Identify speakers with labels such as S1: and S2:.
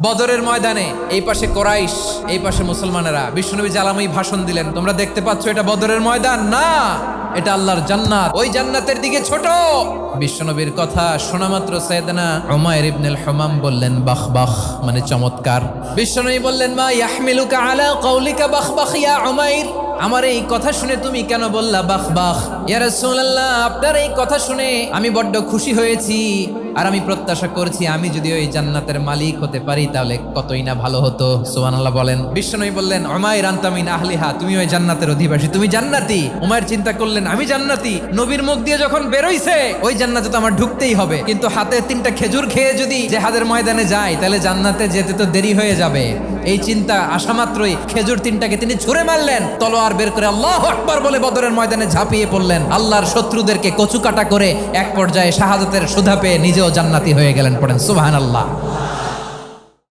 S1: বদরের ময়দানে এই পাশে কোরাইশ, এই পাশে মুসলমানেরা। বিশ্বনবী জালাময়ী ভাষণ দিলেন, তোমরা দেখতে পাচ্ছ এটা বদরের ময়দান না, এটা আল্লাহর জান্নাত, ওই জান্নাতের দিকে ছোট। বিশ্বনবীর কথা শোনা মাত্র সাইয়েদনা উমাইর ইবনুল হুমাম বললেন বাখ বাখ, মানে চমৎকার। বিশ্বনবী বললেন মা ইয়াহমিলুকা আলা কওলিকা বাখ বাখ ইয়া উমাইর, আমার এই কথা শুনে তুমি কেন বললা বাখ বাখ? ইয়া রাসূলুল্লাহ, আপনার এই কথা শুনে আমি বড্ড খুশি হয়েছি, আর আমি প্রত্যাশা করছি আমি যদি ওই জান্নাতের মালিক হতে পারি তাহলে কতই না ভালো হতো। সুবহানাল্লাহ বলেন। বিশ্বনবী বললেন উমাইর আনতা মিন আহলিহা, তুমি ওই জান্নাতের অধিবাসী, তুমি জান্নাতি। উমাইর চিন্তা করলেন আমি জান্নাতি, নবীর মুখ দিয়ে যখন বেরোইছে ওই জান্নাতে তো আমার ঢুকতেই হবে, কিন্তু হাতে 3টা খেজুর খেয়ে যদি জেহাদের ময়দানে যাই তাহলে জান্নাতে যেতে তো দেরি হয়ে যাবে। এই চিন্তা আসা মাত্রই খেজুর 3টাকে তিনি ছুঁড়ে মারলেন, তলোয়ার বের করে আল্লাহু আকবার বলে বদরের ময়দানে ঝাঁপিয়ে পড়লেন। আল্লাহর শত্রুদেরকে কচুকাটা করে এক পর্যায়ে শাহাদাতের সুধা পেয়ে নিজেও জান্নাতি হয়ে গেলেন। পড়েন সুবহানাল্লাহ।